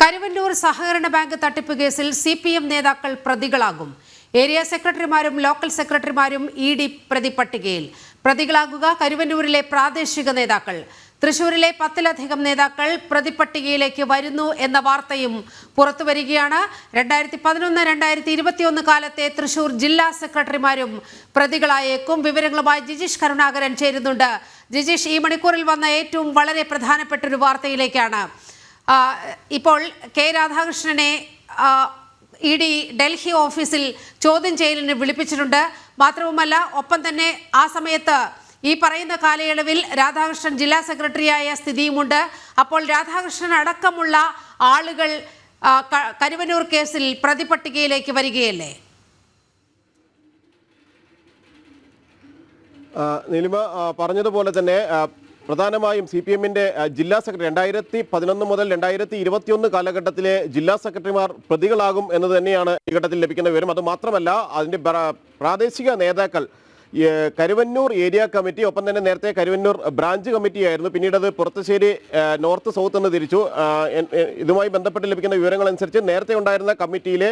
കരുവന്നൂർ സഹകരണ ബാങ്ക് തട്ടിപ്പ് കേസിൽ CPM നേതാക്കൾ പ്രതികളാകും. ഏരിയ സെക്രട്ടറിമാരും ലോക്കൽ സെക്രട്ടറിമാരും ED പ്രതിപട്ടികയിൽ. പ്രതികളാകുക കരുവന്നൂരിലെ പ്രാദേശിക നേതാക്കൾ. തൃശൂരിലെ 10-ലധികം നേതാക്കൾ പ്രതിപട്ടികയിലേക്ക് വരുന്നു എന്ന വാർത്തയും പുറത്തുവരികയാണ്. 2011-2021 കാലത്തെ തൃശൂർ ജില്ലാ സെക്രട്ടറിമാരും പ്രതികളായേക്കും. വിവരങ്ങളുമായി ജിജീഷ് കരുണാകരൻ ചേരുന്നുണ്ട്. ജിജീഷ്, ഈ മണിക്കൂറിൽ വന്ന ഏറ്റവും വളരെ പ്രധാനപ്പെട്ട ഒരു വാർത്തയിലേക്കാണ്. ഇപ്പോൾ കെ രാധാകൃഷ്ണനെ ED ഡൽഹി ഓഫീസിൽ ചോദ്യം ചെയ്യലിന് വിളിപ്പിച്ചിട്ടുണ്ട്. മാത്രവുമല്ല, ഒപ്പം തന്നെ ആ സമയത്ത് ഈ പറയുന്ന കാലയളവിൽ രാധാകൃഷ്ണൻ ജില്ലാ സെക്രട്ടറിയായ സ്ഥിതിയുമുണ്ട്. അപ്പോൾ രാധാകൃഷ്ണൻ അടക്കമുള്ള ആളുകൾ കരുവന്നൂർ കേസിൽ പ്രതിപട്ടികയിലേക്ക് വരികയല്ലേ? നീലിമ പറഞ്ഞതുപോലെ തന്നെ പ്രധാനമായും CPM-ന്റെ ജില്ലാ സെക്രട്ടറി 2011 മുതൽ 2021 കാലഘട്ടത്തിലെ ജില്ലാ സെക്രട്ടറിമാർ പ്രതികളാകും എന്ന് തന്നെയാണ് ഈ ഘട്ടത്തിൽ ലഭിക്കുന്ന വിവരം. അതുമാത്രമല്ല, അതിൻ്റെ പ്രാദേശിക നേതാക്കൾ കരുവന്നൂർ ഏരിയ കമ്മിറ്റി, ഒപ്പം തന്നെ നേരത്തെ കരുവന്നൂർ ബ്രാഞ്ച് കമ്മിറ്റിയായിരുന്നു, പിന്നീട് അത് പുറത്തുശ്ശേരി നോർത്ത് സൗത്ത് എന്ന് തിരിച്ചു. ഇതുമായി ബന്ധപ്പെട്ട് ലഭിക്കുന്ന വിവരങ്ങൾ അനുസരിച്ച് നേരത്തെ ഉണ്ടായിരുന്ന കമ്മിറ്റിയിലെ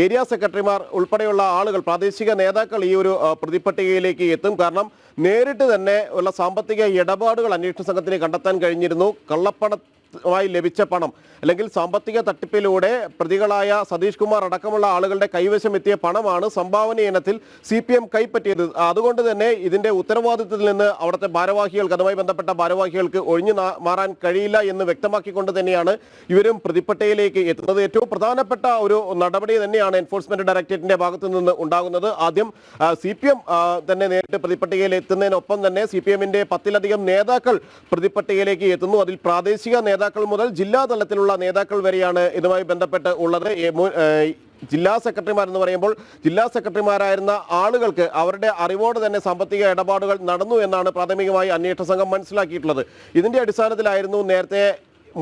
ഏരിയ സെക്രട്ടറിമാർ ഉൾപ്പെടെയുള്ള ആളുകൾ, പ്രാദേശിക നേതാക്കൾ ഈ ഒരു പ്രതിപട്ടികയിലേക്ക് എത്തും. കാരണം നേരിട്ട് തന്നെ ഉള്ള സാമ്പത്തിക ഇടപാടുകൾ അന്വേഷണ സംഘത്തിന് കണ്ടെത്താൻ കഴിഞ്ഞിരുന്നു. കള്ളപ്പണമായി ലഭിച്ച പണം അല്ലെങ്കിൽ സാമ്പത്തിക തട്ടിപ്പിലൂടെ പ്രതികളായ സതീഷ് കുമാർ അടക്കമുള്ള ആളുകളുടെ കൈവശം എത്തിയ പണമാണ് സംഭാവന ഇനത്തിൽ CPM കൈപ്പറ്റിയത്. അതുകൊണ്ട് തന്നെ ഇതിന്റെ ഉത്തരവാദിത്തത്തിൽ നിന്ന് അവിടുത്തെ ഭാരവാഹികൾക്ക്, അതുമായി ബന്ധപ്പെട്ട ഭാരവാഹികൾക്ക് ഒഴിഞ്ഞു മാറാൻ കഴിയില്ല എന്ന് വ്യക്തമാക്കിക്കൊണ്ട് തന്നെയാണ് ഇവരും പ്രതിപട്ടികയിലേക്ക് എത്തുന്നത്. ഏറ്റവും പ്രധാനപ്പെട്ട ഒരു നടപടി തന്നെയാണ് എൻഫോഴ്സ്മെന്റ് ഡയറക്ടറേറ്റിന്റെ ഭാഗത്തു നിന്ന് ഉണ്ടാകുന്നത്. ആദ്യം CPM തന്നെ നേരിട്ട് പ്രതിപട്ടികയിൽ എത്തുന്നതിനൊപ്പം തന്നെ CPM-ന്റെ 10-ലധികം നേതാക്കൾ പ്രതിപട്ടികയിലേക്ക് എത്തുന്നു. അതിൽ പ്രാദേശിക നേതാക്കൾ മുതൽ ജില്ലാ തലത്തിലുള്ള നേതാക്കൾ വരെയാണ് ഇതുമായി ബന്ധപ്പെട്ട് ഉള്ളത്. ജില്ലാ സെക്രട്ടറിമാർ എന്ന് പറയുമ്പോൾ ജില്ലാ സെക്രട്ടറിമാരായിരുന്ന ആളുകൾക്ക് അവരുടെ അറിവോട് തന്നെ സാമ്പത്തിക ഇടപാടുകൾ നടന്നു എന്നാണ് പ്രാഥമികമായി അന്വേഷണ സംഘം മനസ്സിലാക്കിയിട്ടുള്ളത്. ഇതിന്റെ അടിസ്ഥാനത്തിലായിരുന്നു നേരത്തെ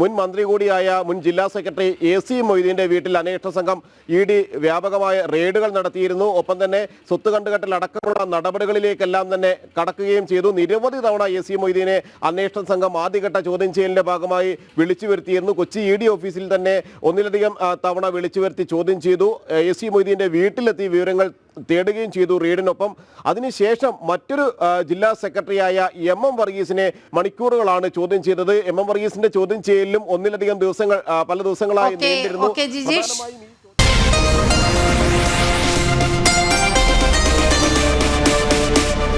മുൻ മന്ത്രി കൂടിയായ മുൻ ജില്ലാ സെക്രട്ടറി AC മൊയ്തീൻ്റെ വീട്ടിൽ അന്വേഷണ സംഘം ED വ്യാപകമായ റെയ്ഡുകൾ നടത്തിയിരുന്നു. ഒപ്പം തന്നെ സ്വത്ത് കണ്ടുകെട്ടൽ അടക്കമുള്ള നടപടികളിലേക്കെല്ലാം തന്നെ കടക്കുകയും ചെയ്തു. നിരവധി തവണ AC മൊയ്തീനെ അന്വേഷണ സംഘം ആദ്യഘട്ട ചോദ്യം ചെയ്യലിന്റെ ഭാഗമായി വിളിച്ചു വരുത്തിയിരുന്നു. കൊച്ചി ED ഓഫീസിൽ തന്നെ ഒന്നിലധികം തവണ വിളിച്ചു വരുത്തി ചോദ്യം ചെയ്തു. AC മൊയ്തീൻ്റെ വീട്ടിലെത്തി വിവരങ്ങൾ തേടുകയും ചെയ്തു റെയ്ഡിനൊപ്പം. അതിനുശേഷം മറ്റൊരു ജില്ലാ സെക്രട്ടറിയായ MM വർഗീസിനെ മണിക്കൂറുകളാണ് ചോദ്യം ചെയ്തത്. MM വർഗീസിന്റെ ചോദ്യം ചെയ്യലിലും ഒന്നിലധികം ദിവസങ്ങൾ, പല ദിവസങ്ങളായി നീണ്ടിരുന്നു.